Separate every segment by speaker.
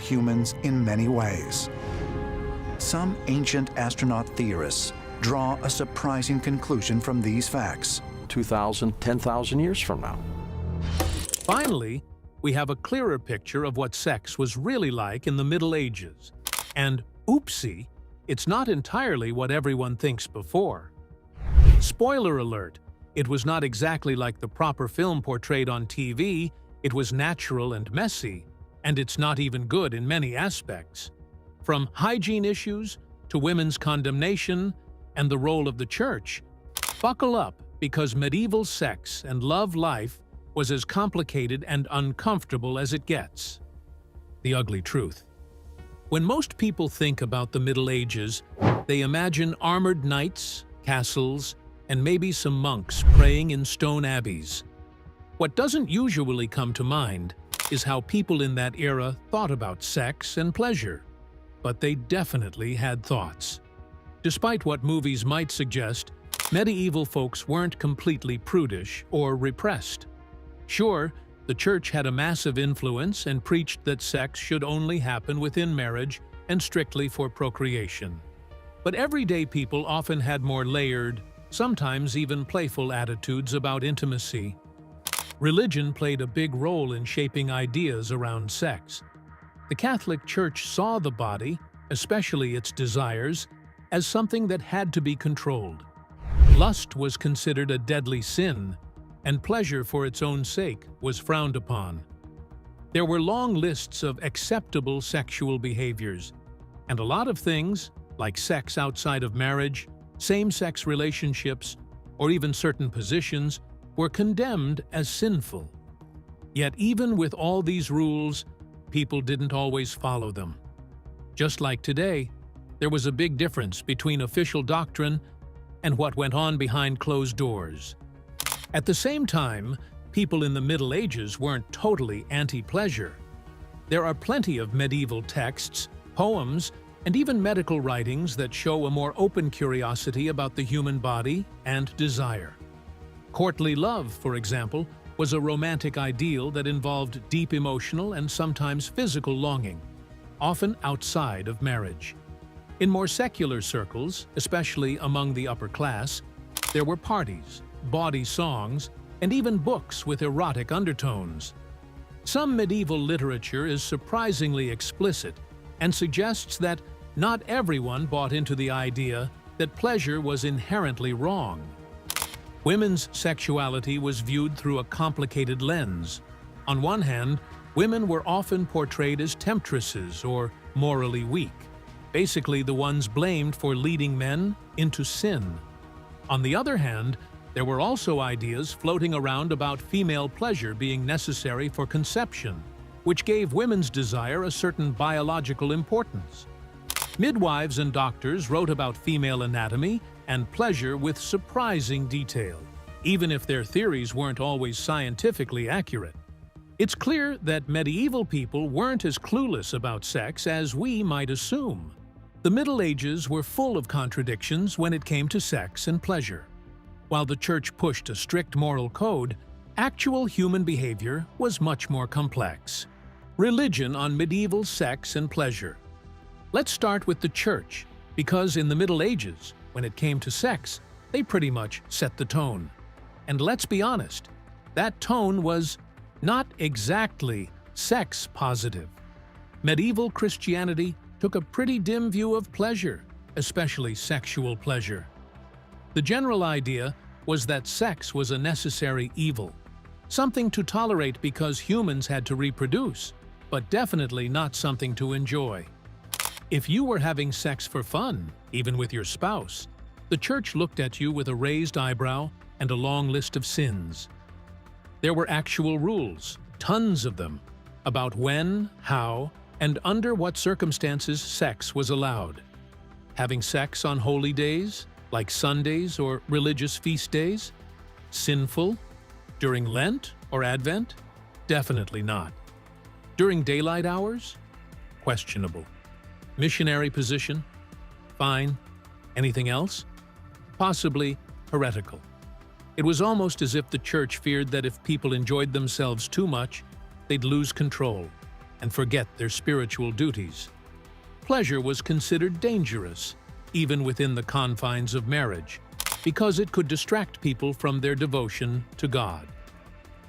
Speaker 1: humans in many ways. Some ancient astronaut theorists draw a surprising conclusion from these facts.
Speaker 2: 2,000, 10,000 years from now.
Speaker 3: Finally, we have a clearer picture of what sex was really like in the Middle Ages. And oopsie, it's not entirely what everyone thinks before. Spoiler alert, it was not exactly like the proper film portrayed on TV. It was natural and messy, and it's not even good in many aspects. From hygiene issues to women's condemnation and the role of the church. Buckle up, because medieval sex and love life was as complicated and uncomfortable as it gets. The ugly truth. When most people think about the Middle Ages, they imagine armored knights, castles, and maybe some monks praying in stone abbeys. What doesn't usually come to mind is how people in that era thought about sex and pleasure. But they definitely had thoughts. Despite what movies might suggest, medieval folks weren't completely prudish or repressed. Sure, the church had a massive influence and preached that sex should only happen within marriage and strictly for procreation. But everyday people often had more layered, sometimes even playful attitudes about intimacy. Religion played a big role in shaping ideas around sex. The Catholic Church saw the body, especially its desires, as something that had to be controlled. Lust was considered a deadly sin, and pleasure for its own sake was frowned upon. There were long lists of acceptable sexual behaviors, and a lot of things, like sex outside of marriage, same-sex relationships, or even certain positions, were condemned as sinful. Yet even with all these rules, people didn't always follow them. Just like today, there was a big difference between official doctrine and what went on behind closed doors. At the same time, people in the Middle Ages weren't totally anti-pleasure. There are plenty of medieval texts, poems, and even medical writings that show a more open curiosity about the human body and desire. Courtly love, for example, was a romantic ideal that involved deep emotional and sometimes physical longing, often outside of marriage. In more secular circles, especially among the upper class, there were parties, bawdy songs, and even books with erotic undertones. Some medieval literature is surprisingly explicit and suggests that not everyone bought into the idea that pleasure was inherently wrong. Women's sexuality was viewed through a complicated lens. On one hand, women were often portrayed as temptresses or morally weak, basically the ones blamed for leading men into sin. On the other hand, there were also ideas floating around about female pleasure being necessary for conception, which gave women's desire a certain biological importance. Midwives and doctors wrote about female anatomy and pleasure with surprising detail, even if their theories weren't always scientifically accurate. It's clear that medieval people weren't as clueless about sex as we might assume. The Middle Ages were full of contradictions when it came to sex and pleasure. While the church pushed a strict moral code, actual human behavior was much more complex. Religion on medieval sex and pleasure. Let's start with the church, because in the Middle Ages, when it came to sex, they pretty much set the tone. And let's be honest, that tone was not exactly sex positive. Medieval Christianity took a pretty dim view of pleasure, especially sexual pleasure. The general idea was that sex was a necessary evil, something to tolerate because humans had to reproduce, but definitely not something to enjoy. If you were having sex for fun, even with your spouse, the church looked at you with a raised eyebrow and a long list of sins. There were actual rules, tons of them, about when, how, and under what circumstances sex was allowed. Having sex on holy days, like Sundays or religious feast days? Sinful? During Lent or Advent? Definitely not. During daylight hours? Questionable. Missionary position? Fine. Anything else? Possibly heretical. It was almost as if the church feared that if people enjoyed themselves too much, they'd lose control, and forget their spiritual duties. Pleasure was considered dangerous, even within the confines of marriage, because it could distract people from their devotion to God.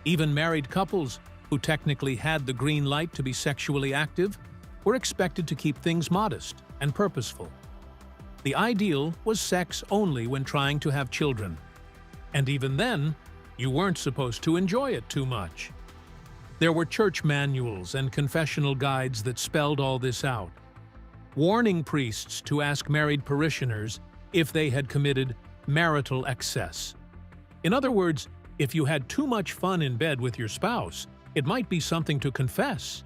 Speaker 3: Even married couples, who technically had the green light to be sexually active, were expected to keep things modest and purposeful. The ideal was sex only when trying to have children, and even then, you weren't supposed to enjoy it too much. There were church manuals and confessional guides that spelled all this out, warning priests to ask married parishioners if they had committed marital excess. In other words, if you had too much fun in bed with your spouse, it might be something to confess.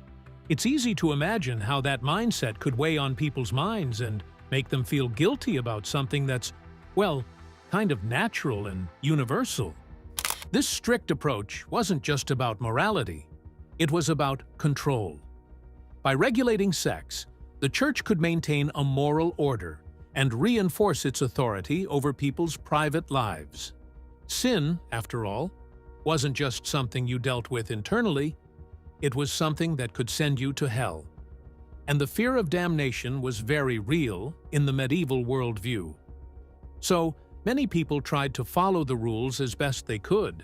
Speaker 3: It's easy to imagine how that mindset could weigh on people's minds and make them feel guilty about something that's, well, kind of natural and universal. This strict approach wasn't just about morality, it was about control. By regulating sex, the church could maintain a moral order and reinforce its authority over people's private lives. Sin, after all, wasn't just something you dealt with internally, it was something that could send you to hell. And the fear of damnation was very real in the medieval worldview. So, many people tried to follow the rules as best they could,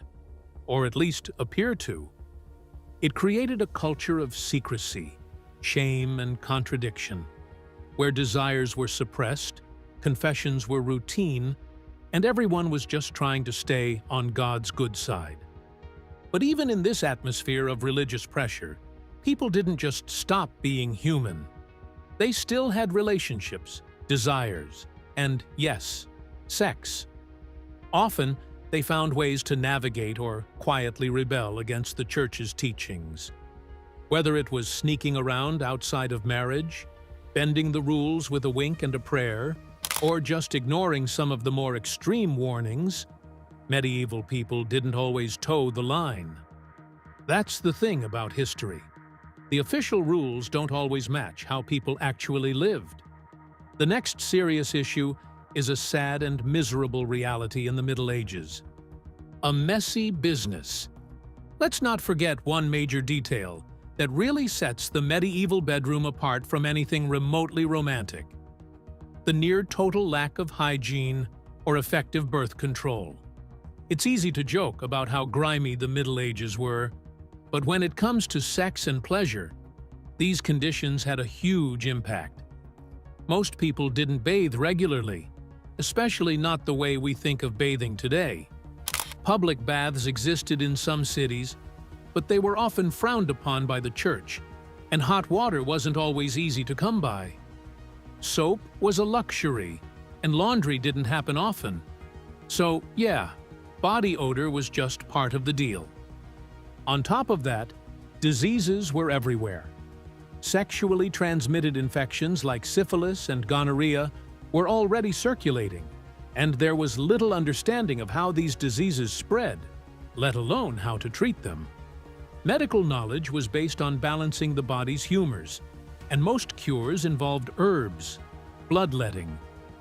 Speaker 3: or at least appear to. It created a culture of secrecy, shame, and contradiction, where desires were suppressed, confessions were routine, and everyone was just trying to stay on God's good side. But even in this atmosphere of religious pressure, people didn't just stop being human. They still had relationships, desires, and, yes, sex. Often, they found ways to navigate or quietly rebel against the church's teachings. Whether it was sneaking around outside of marriage, bending the rules with a wink and a prayer, or just ignoring some of the more extreme warnings, medieval people didn't always toe the line. That's the thing about history. The official rules don't always match how people actually lived. The next serious issue is a sad and miserable reality in the Middle Ages. A messy business. Let's not forget one major detail that really sets the medieval bedroom apart from anything remotely romantic: the near-total lack of hygiene or effective birth control. It's easy to joke about how grimy the Middle Ages were, but when it comes to sex and pleasure, these conditions had a huge impact. Most people didn't bathe regularly, especially not the way we think of bathing today. Public baths existed in some cities, but they were often frowned upon by the church, and hot water wasn't always easy to come by. Soap was a luxury, and laundry didn't happen often. So, yeah, body odor was just part of the deal. On top of that, diseases were everywhere. Sexually transmitted infections like syphilis and gonorrhea were already circulating, and there was little understanding of how these diseases spread, let alone how to treat them. Medical knowledge was based on balancing the body's humors, and most cures involved herbs, bloodletting,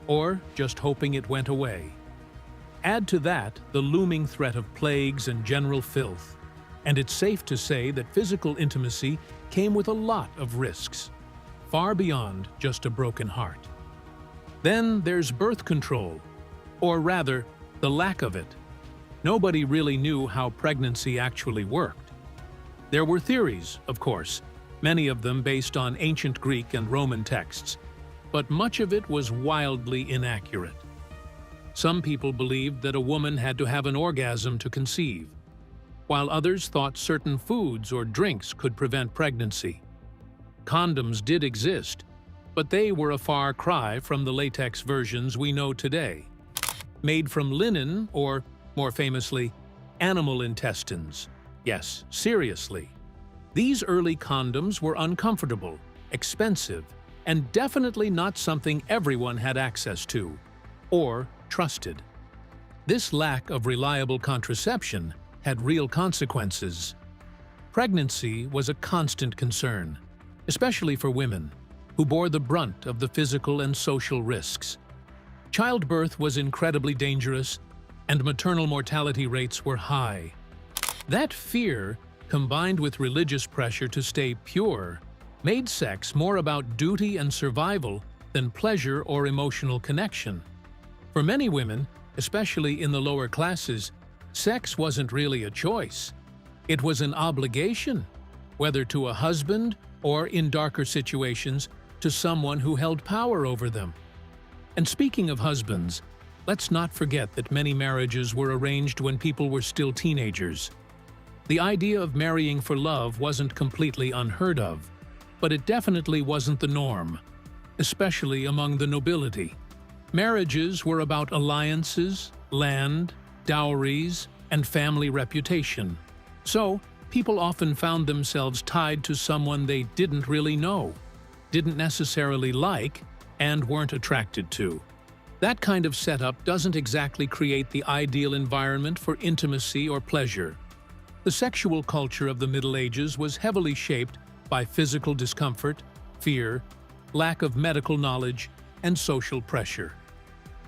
Speaker 3: or just hoping it went away. Add to that the looming threat of plagues and general filth, and it's safe to say that physical intimacy came with a lot of risks, far beyond just a broken heart. Then there's birth control, or rather, the lack of it. Nobody really knew how pregnancy actually worked. There were theories, of course, many of them based on ancient Greek and Roman texts, but much of it was wildly inaccurate. Some people believed that a woman had to have an orgasm to conceive, while others thought certain foods or drinks could prevent pregnancy. Condoms did exist, but they were a far cry from the latex versions we know today. Made from linen or, more famously, animal intestines. Yes, seriously. These early condoms were uncomfortable, expensive, and definitely not something everyone had access to, or trusted. This lack of reliable contraception had real consequences. Pregnancy was a constant concern, especially for women, who bore the brunt of the physical and social risks. Childbirth was incredibly dangerous, and maternal mortality rates were high. That fear, combined with religious pressure to stay pure, made sex more about duty and survival than pleasure or emotional connection. For many women, especially in the lower classes, sex wasn't really a choice. It was an obligation, whether to a husband or, in darker situations, to someone who held power over them. And speaking of husbands, let's not forget that many marriages were arranged when people were still teenagers. The idea of marrying for love wasn't completely unheard of, but it definitely wasn't the norm, especially among the nobility. Marriages were about alliances, land, dowries, and family reputation. So, people often found themselves tied to someone they didn't really know, didn't necessarily like, and weren't attracted to. That kind of setup doesn't exactly create the ideal environment for intimacy or pleasure. The sexual culture of the Middle Ages was heavily shaped by physical discomfort, fear, lack of medical knowledge, and social pressure.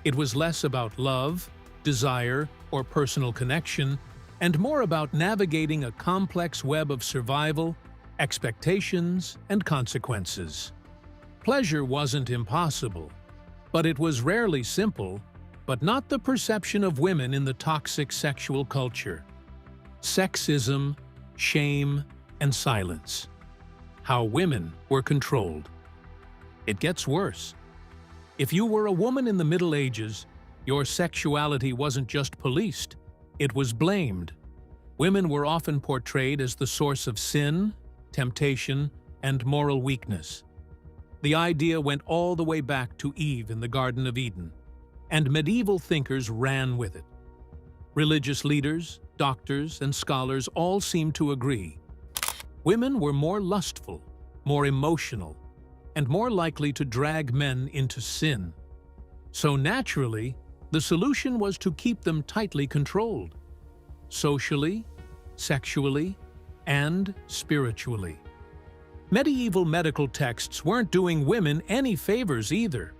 Speaker 3: It was less about love, desire, or personal connection, and more about navigating a complex web of survival, expectations, and consequences. Pleasure wasn't impossible, but it was rarely simple, but not the perception of women in the toxic sexual culture. Sexism, shame, and silence. How women were controlled. It gets worse. If you were a woman in the Middle Ages, your sexuality wasn't just policed, it was blamed. Women were often portrayed as the source of sin, temptation, and moral weakness. The idea went all the way back to Eve in the Garden of Eden, and medieval thinkers ran with it. Religious leaders, doctors, and scholars all seemed to agree. Women were more lustful, more emotional, and more likely to drag men into sin. So naturally, the solution was to keep them tightly controlled, socially, sexually, and spiritually. Medieval medical texts weren't doing women any favors either.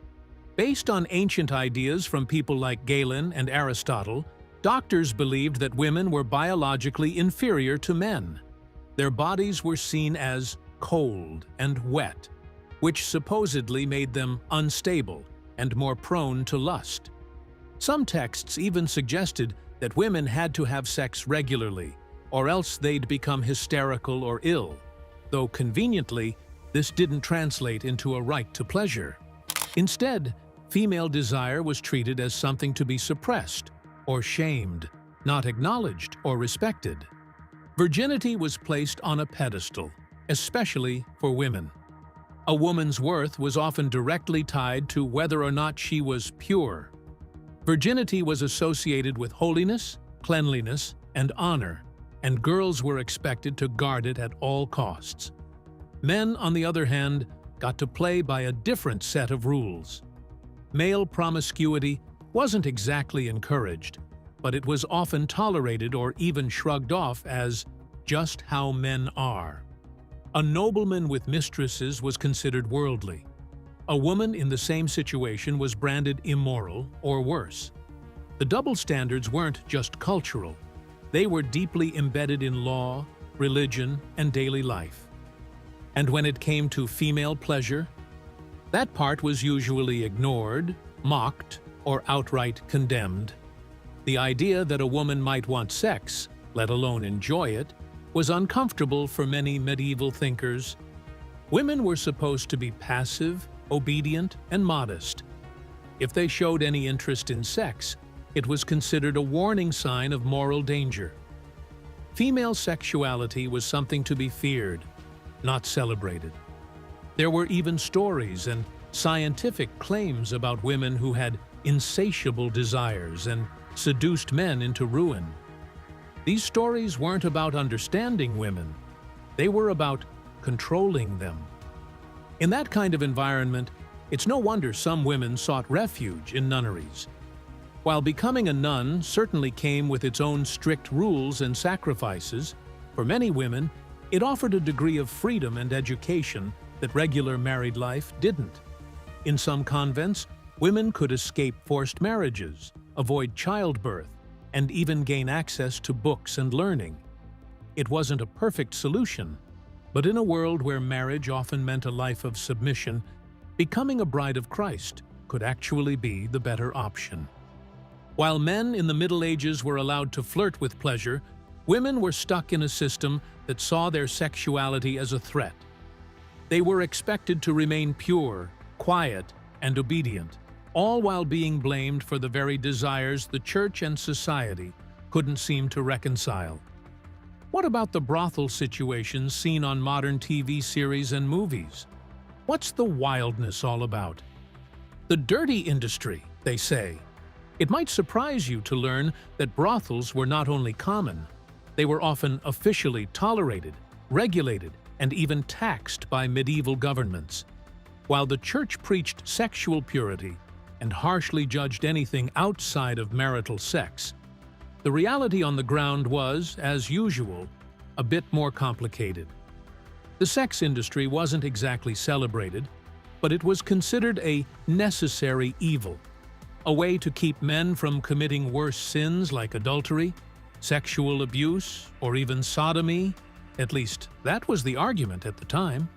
Speaker 3: Based on ancient ideas from people like Galen and Aristotle, doctors believed that women were biologically inferior to men. Their bodies were seen as cold and wet, which supposedly made them unstable and more prone to lust. Some texts even suggested that women had to have sex regularly, or else they'd become hysterical or ill, though conveniently, this didn't translate into a right to pleasure. Instead, female desire was treated as something to be suppressed or shamed, not acknowledged or respected. Virginity was placed on a pedestal, especially for women. A woman's worth was often directly tied to whether or not she was pure. Virginity was associated with holiness, cleanliness, and honor, and girls were expected to guard it at all costs. Men, on the other hand, got to play by a different set of rules. Male promiscuity wasn't exactly encouraged, but it was often tolerated or even shrugged off as just how men are. A nobleman with mistresses was considered worldly. A woman in the same situation was branded immoral or worse. The double standards weren't just cultural. They were deeply embedded in law, religion, and daily life. And when it came to female pleasure, that part was usually ignored, mocked, or outright condemned. The idea that a woman might want sex, let alone enjoy it, was uncomfortable for many medieval thinkers. Women were supposed to be passive, obedient, and modest. If they showed any interest in sex, it was considered a warning sign of moral danger. Female sexuality was something to be feared, not celebrated. There were even stories and scientific claims about women who had insatiable desires and seduced men into ruin. These stories weren't about understanding women. They were about controlling them. In that kind of environment, it's no wonder some women sought refuge in nunneries. While becoming a nun certainly came with its own strict rules and sacrifices, for many women, it offered a degree of freedom and education that regular married life didn't. In some convents, women could escape forced marriages, avoid childbirth, and even gain access to books and learning. It wasn't a perfect solution, But in a world where marriage often meant a life of submission, becoming a bride of Christ could actually be the better option. While men in the Middle Ages were allowed to flirt with pleasure, women were stuck in a system that saw their sexuality as a threat. They were expected to remain pure, quiet, and obedient, all while being blamed for the very desires the church and society couldn't seem to reconcile. What about the brothel situations seen on modern TV series and movies? What's the wildness all about? The dirty industry, they say. It might surprise you to learn that brothels were not only common, they were often officially tolerated, regulated, and even taxed by medieval governments. While the church preached sexual purity and harshly judged anything outside of marital sex, the reality on the ground was, as usual, a bit more complicated. The sex industry wasn't exactly celebrated, but it was considered a necessary evil, a way to keep men from committing worse sins like adultery, sexual abuse, or even sodomy. At least that was the argument at the time.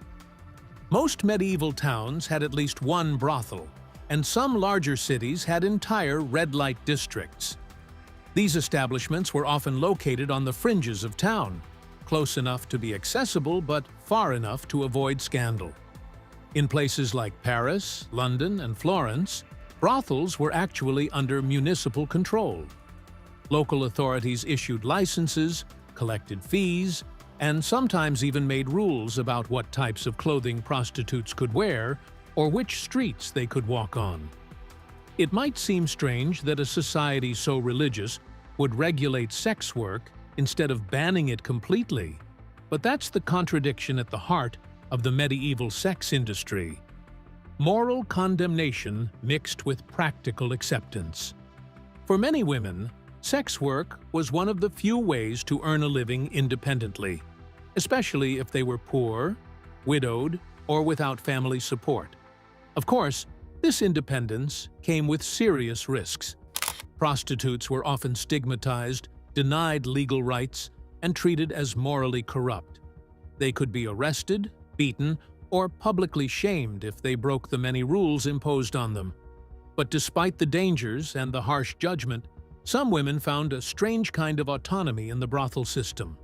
Speaker 3: Most medieval towns had at least one brothel, and some larger cities had entire red light districts. These establishments were often located on the fringes of town, close enough to be accessible but far enough to avoid scandal. In places like Paris, London, and Florence, brothels were actually under municipal control. Local authorities issued licenses, collected fees, and sometimes even made rules about what types of clothing prostitutes could wear or which streets they could walk on. It might seem strange that a society so religious would regulate sex work instead of banning it completely, but that's the contradiction at the heart of the medieval sex industry. Moral condemnation mixed with practical acceptance. For many women, sex work was one of the few ways to earn a living independently, especially if they were poor, widowed, or without family support. Of course, this independence came with serious risks. Prostitutes were often stigmatized, denied legal rights, and treated as morally corrupt. They could be arrested, beaten, or publicly shamed if they broke the many rules imposed on them. But despite the dangers and the harsh judgment, some women found a strange kind of autonomy in the brothel system.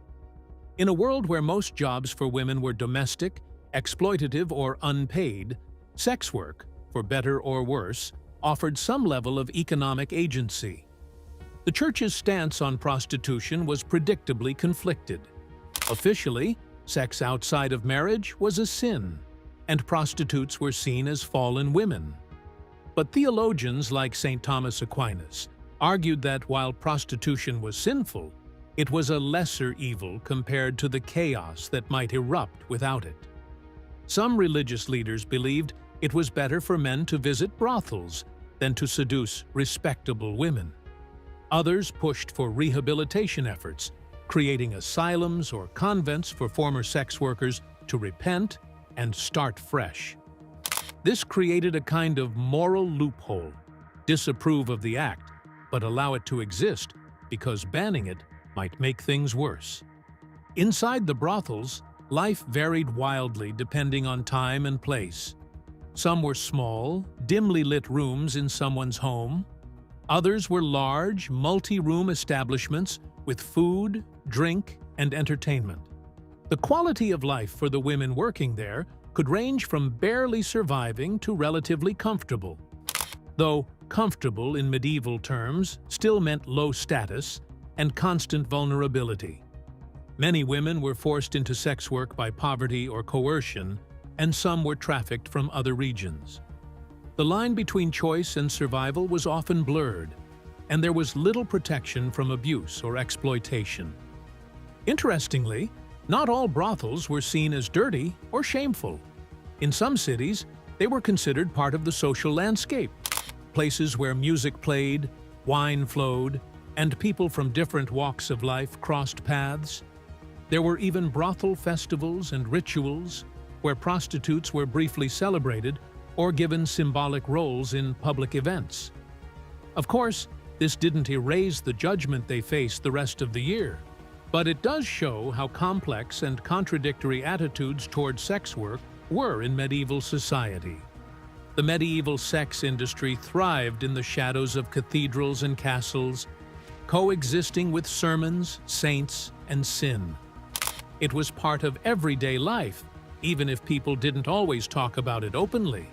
Speaker 3: In a world where most jobs for women were domestic, exploitative, or unpaid, sex work, for better or worse, offered some level of economic agency. The church's stance on prostitution was predictably conflicted. Officially, sex outside of marriage was a sin, and prostitutes were seen as fallen women. But theologians like St. Thomas Aquinas argued that while prostitution was sinful, it was a lesser evil compared to the chaos that might erupt without it. Some religious leaders believed it was better for men to visit brothels than to seduce respectable women. Others pushed for rehabilitation efforts, creating asylums or convents for former sex workers to repent and start fresh. This created a kind of moral loophole: disapprove of the act, but allow it to exist because banning it might make things worse. Inside the brothels, life varied wildly depending on time and place. Some were small, dimly lit rooms in someone's home. Others were large, multi-room establishments with food, drink, and entertainment. The quality of life for the women working there could range from barely surviving to relatively comfortable. Though comfortable in medieval terms still meant low status and constant vulnerability. Many women were forced into sex work by poverty or coercion, and some were trafficked from other regions. The line between choice and survival was often blurred, and there was little protection from abuse or exploitation. Interestingly, not all brothels were seen as dirty or shameful. In some cities, they were considered part of the social landscape, places where music played, wine flowed, and people from different walks of life crossed paths. There were even brothel festivals and rituals where prostitutes were briefly celebrated or given symbolic roles in public events. Of course, this didn't erase the judgment they faced the rest of the year. But it does show how complex and contradictory attitudes toward sex work were in medieval society. The medieval sex industry thrived in the shadows of cathedrals and castles, coexisting with sermons, saints, and sin. It was part of everyday life, even if people didn't always talk about it openly.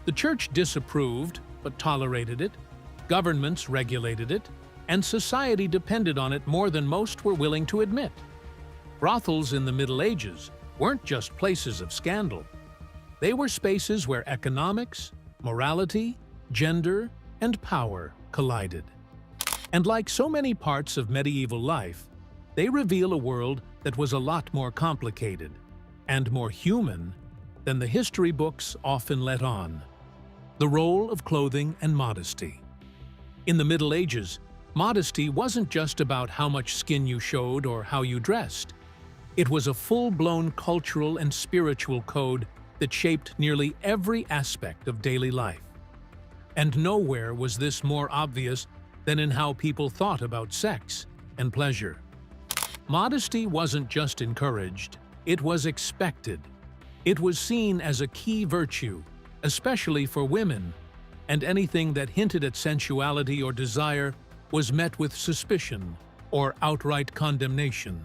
Speaker 3: The church disapproved, but tolerated it, governments regulated it, and society depended on it more than most were willing to admit. Brothels in the Middle Ages weren't just places of scandal. They were spaces where economics, morality, gender, and power collided. And like so many parts of medieval life, they reveal a world that was a lot more complicated and more human than the history books often let on. The role of clothing and modesty. In the Middle Ages, modesty wasn't just about how much skin you showed or how you dressed. It was a full-blown cultural and spiritual code that shaped nearly every aspect of daily life. And nowhere was this more obvious than in how people thought about sex and pleasure. Modesty wasn't just encouraged, it was expected. It was seen as a key virtue, especially for women, and anything that hinted at sensuality or desire was met with suspicion or outright condemnation.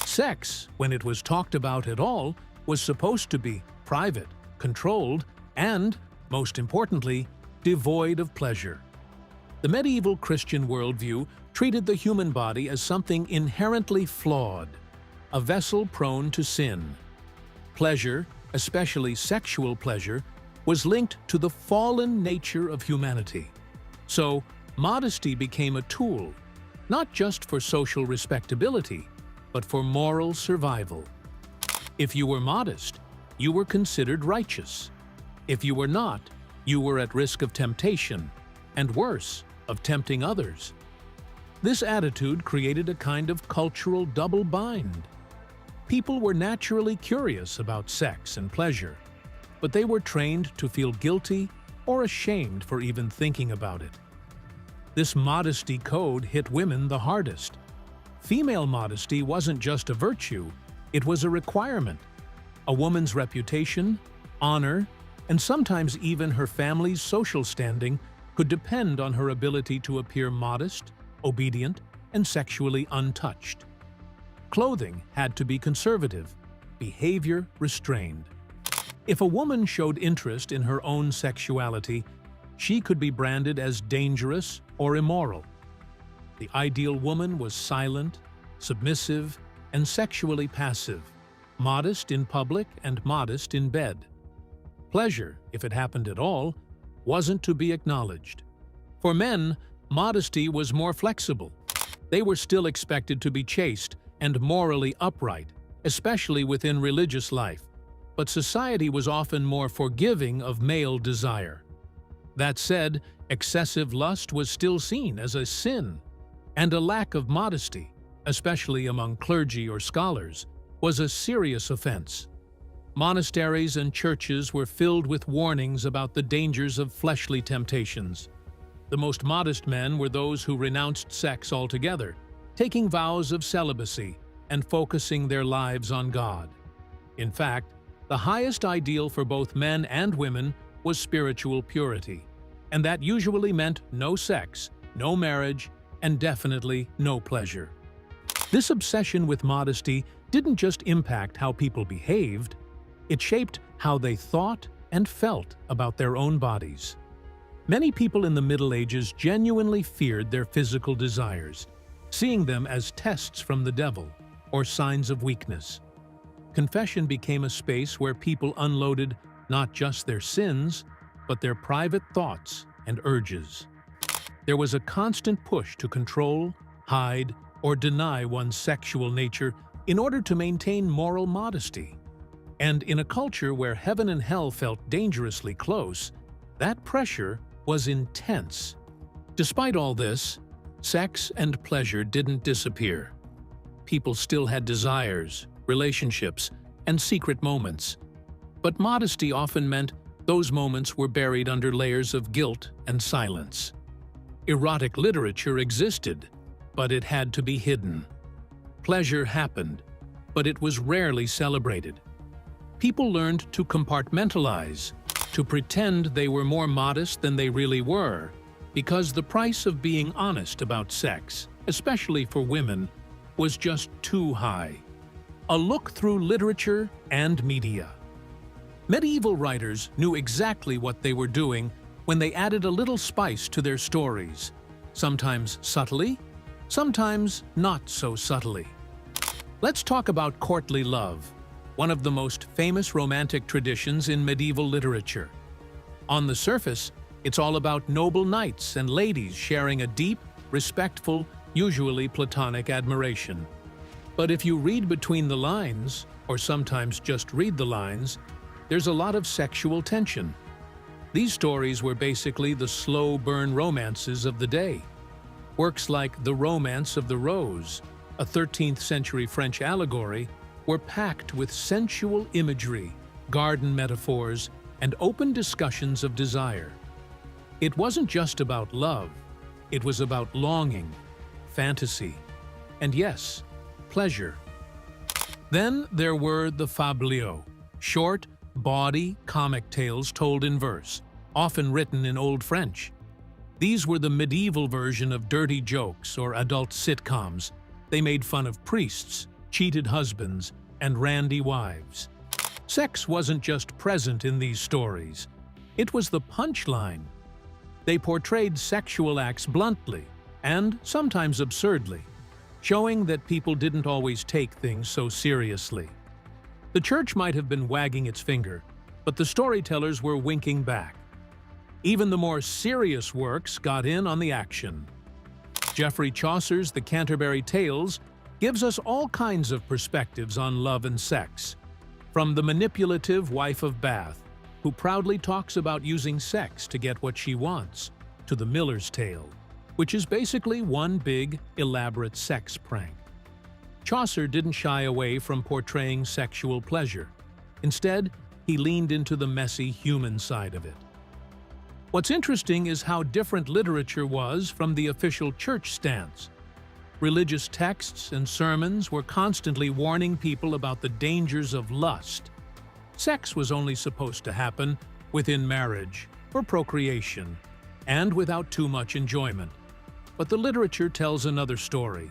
Speaker 3: Sex, when it was talked about at all, was supposed to be private, controlled, and, most importantly, devoid of pleasure. The medieval Christian worldview treated the human body as something inherently flawed, a vessel prone to sin. Pleasure, especially sexual pleasure, was linked to the fallen nature of humanity. So, modesty became a tool, not just for social respectability, but for moral survival. If you were modest, you were considered righteous. If you were not, you were at risk of temptation, and worse, of tempting others. This attitude created a kind of cultural double bind. People were naturally curious about sex and pleasure, but they were trained to feel guilty or ashamed for even thinking about it. This modesty code hit women the hardest. Female modesty wasn't just a virtue, it was a requirement. A woman's reputation, honor, and sometimes even her family's social standing could depend on her ability to appear modest, obedient, and sexually untouched. Clothing had to be conservative, behavior restrained. If a woman showed interest in her own sexuality, she could be branded as dangerous or immoral. The ideal woman was silent, submissive, and sexually passive, modest in public and modest in bed. Pleasure, if it happened at all, wasn't to be acknowledged. For men, modesty was more flexible. They were still expected to be chaste and morally upright, especially within religious life, but society was often more forgiving of male desire. That said, excessive lust was still seen as a sin, and a lack of modesty, especially among clergy or scholars, was a serious offense. Monasteries and churches were filled with warnings about the dangers of fleshly temptations. The most modest men were those who renounced sex altogether, taking vows of celibacy and focusing their lives on God. In fact, the highest ideal for both men and women was spiritual purity, and that usually meant no sex, no marriage, and definitely no pleasure. This obsession with modesty didn't just impact how people behaved, it shaped how they thought and felt about their own bodies. Many people in the Middle Ages genuinely feared their physical desires, seeing them as tests from the devil or signs of weakness. Confession became a space where people unloaded not just their sins, but their private thoughts and urges. There was a constant push to control, hide, or deny one's sexual nature in order to maintain moral modesty. And in a culture where heaven and hell felt dangerously close, that pressure was intense. Despite all this, sex and pleasure didn't disappear. People still had desires, relationships, and secret moments. But modesty often meant those moments were buried under layers of guilt and silence. Erotic literature existed, but it had to be hidden. Pleasure happened, but it was rarely celebrated. People learned to compartmentalize, to pretend they were more modest than they really were, because the price of being honest about sex, especially for women, was just too high. A look through literature and media. Medieval writers knew exactly what they were doing when they added a little spice to their stories, sometimes subtly, sometimes not so subtly. Let's talk about courtly love, one of the most famous romantic traditions in medieval literature. On the surface, it's all about noble knights and ladies sharing a deep, respectful, usually platonic admiration. But if you read between the lines, or sometimes just read the lines, there's a lot of sexual tension. These stories were basically the slow burn romances of the day. Works like The Romance of the Rose, a 13th century French allegory, were packed with sensual imagery, garden metaphors, and open discussions of desire. It wasn't just about love, it was about longing, fantasy, and yes, pleasure. Then there were the fabliaux, short, bawdy comic tales told in verse, often written in Old French. These were the medieval version of dirty jokes or adult sitcoms. They made fun of priests, cheated husbands, and randy wives. Sex wasn't just present in these stories. It was the punchline. They portrayed sexual acts bluntly and sometimes absurdly, showing that people didn't always take things so seriously. The church might have been wagging its finger, but the storytellers were winking back. Even the more serious works got in on the action. Geoffrey Chaucer's The Canterbury Tales gives us all kinds of perspectives on love and sex, from the manipulative wife of Bath, who proudly talks about using sex to get what she wants, to the Miller's Tale, which is basically one big, elaborate sex prank. Chaucer didn't shy away from portraying sexual pleasure. Instead, he leaned into the messy human side of it. What's interesting is how different literature was from the official church stance. Religious texts and sermons were constantly warning people about the dangers of lust. Sex was only supposed to happen within marriage, for procreation, and without too much enjoyment. But the literature tells another story,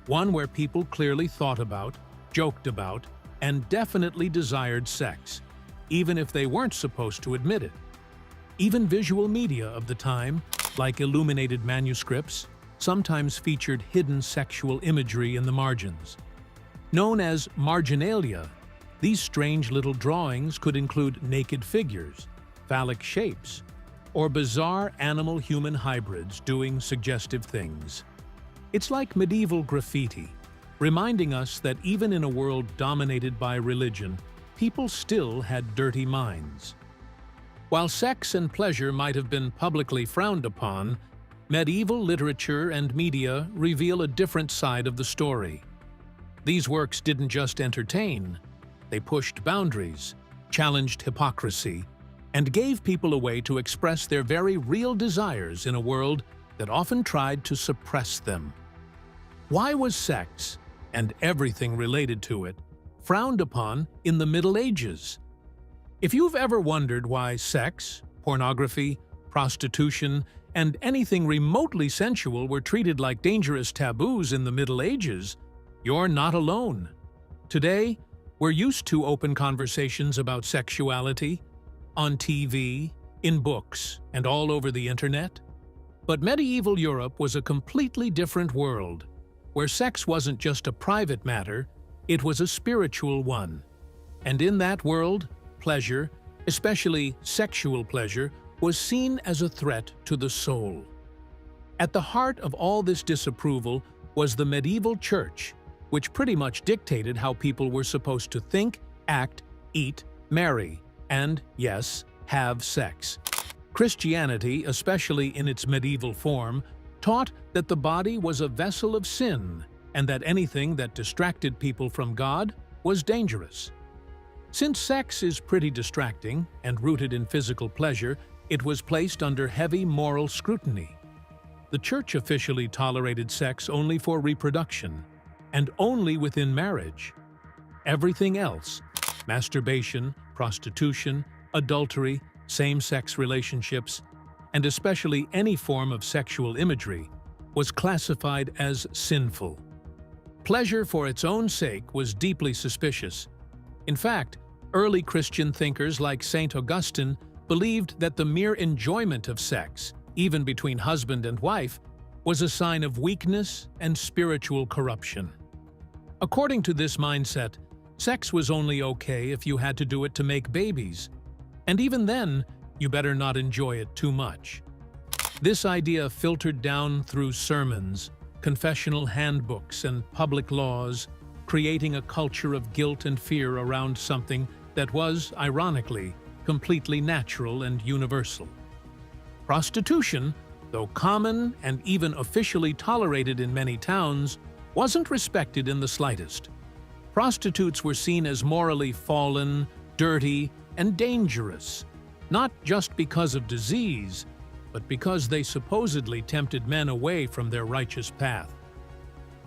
Speaker 3: one where people clearly thought about, joked about, and definitely desired sex, even if they weren't supposed to admit it. Even visual media of the time, like illuminated manuscripts, sometimes featured hidden sexual imagery in the margins. Known as marginalia, these strange little drawings could include naked figures, phallic shapes, or bizarre animal-human hybrids doing suggestive things. It's like medieval graffiti, reminding us that even in a world dominated by religion, people still had dirty minds. While sex and pleasure might have been publicly frowned upon, medieval literature and media reveal a different side of the story. These works didn't just entertain, they pushed boundaries, challenged hypocrisy, and gave people a way to express their very real desires in a world that often tried to suppress them. Why was sex, and everything related to it, frowned upon in the Middle Ages? If you've ever wondered why sex, pornography, prostitution, and anything remotely sensual were treated like dangerous taboos in the Middle Ages, you're not alone. Today, we're used to open conversations about sexuality, on TV, in books, and all over the internet. But medieval Europe was a completely different world, where sex wasn't just a private matter, it was a spiritual one. And in that world, pleasure, especially sexual pleasure, was seen as a threat to the soul. At the heart of all this disapproval was the medieval church, which pretty much dictated how people were supposed to think, act, eat, marry, and, yes, have sex. Christianity, especially in its medieval form, taught that the body was a vessel of sin and that anything that distracted people from God was dangerous. Since sex is pretty distracting and rooted in physical pleasure, it was placed under heavy moral scrutiny. The church officially tolerated sex only for reproduction, and only within marriage. Everything else, masturbation, prostitution, adultery, same-sex relationships, and especially any form of sexual imagery, was classified as sinful. Pleasure for its own sake was deeply suspicious. In fact, early Christian thinkers like St. Augustine believed that the mere enjoyment of sex, even between husband and wife, was a sign of weakness and spiritual corruption. According to this mindset, sex was only okay if you had to do it to make babies, and even then, you better not enjoy it too much. This idea filtered down through sermons, confessional handbooks, and public laws, creating a culture of guilt and fear around something that was, ironically, completely natural and universal. Prostitution, though common and even officially tolerated in many towns, wasn't respected in the slightest. Prostitutes were seen as morally fallen, dirty, and dangerous, not just because of disease, but because they supposedly tempted men away from their righteous path.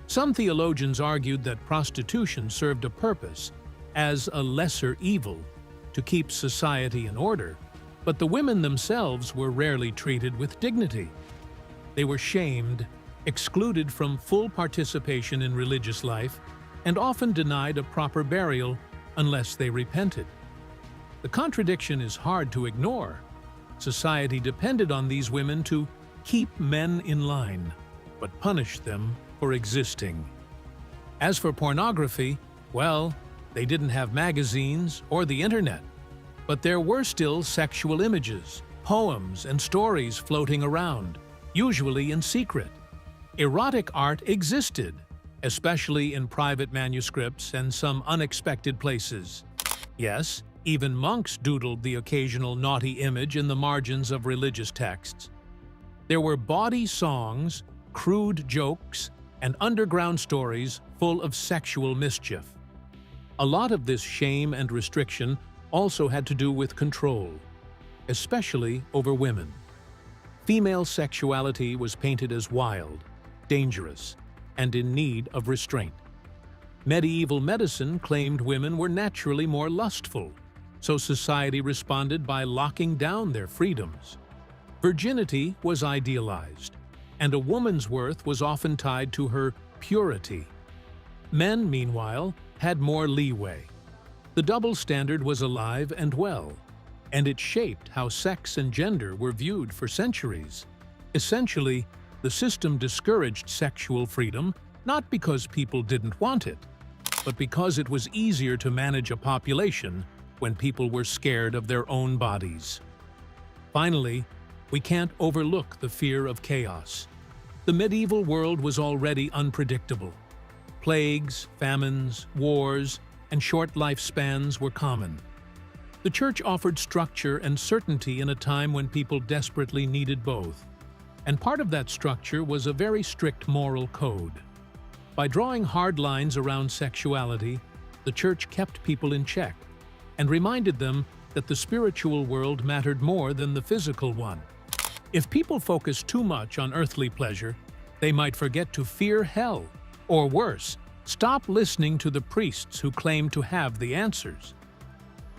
Speaker 3: Some theologians argued that prostitution served a purpose as a lesser evil to keep society in order, but the women themselves were rarely treated with dignity. They were shamed, excluded from full participation in religious life, and often denied a proper burial unless they repented. The contradiction is hard to ignore. Society depended on these women to keep men in line, but punished them for existing. As for pornography, well, they didn't have magazines or the internet, but there were still sexual images, poems, and stories floating around, usually in secret. Erotic art existed, especially in private manuscripts and some unexpected places. Yes, even monks doodled the occasional naughty image in the margins of religious texts. There were bawdy songs, crude jokes, and underground stories full of sexual mischief. A lot of this shame and restriction also had to do with control, especially over women. Female sexuality was painted as wild, dangerous, and in need of restraint. Medieval medicine claimed women were naturally more lustful, so society responded by locking down their freedoms. Virginity was idealized, and a woman's worth was often tied to her purity. Men, meanwhile, had more leeway. The double standard was alive and well, and it shaped how sex and gender were viewed for centuries. Essentially, the system discouraged sexual freedom not because people didn't want it, but because it was easier to manage a population when people were scared of their own bodies. Finally, we can't overlook the fear of chaos. The medieval world was already unpredictable. Plagues, famines, wars, and short lifespans were common. The Church offered structure and certainty in a time when people desperately needed both. And part of that structure was a very strict moral code. By drawing hard lines around sexuality, the Church kept people in check and reminded them that the spiritual world mattered more than the physical one. If people focused too much on earthly pleasure, they might forget to fear hell, or worse, stop listening to the priests who claimed to have the answers.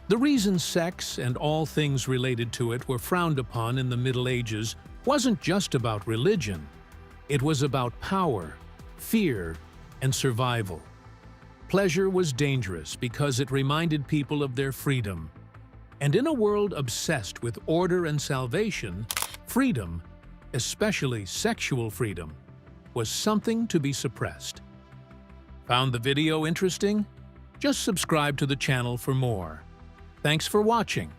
Speaker 3: The reason sex and all things related to it were frowned upon in the Middle Ages wasn't just about religion. It was about power, fear, and survival. Pleasure was dangerous because it reminded people of their freedom. And in a world obsessed with order and salvation, freedom, especially sexual freedom, was something to be suppressed. Found the video interesting? Just subscribe to the channel for more. Thanks for watching.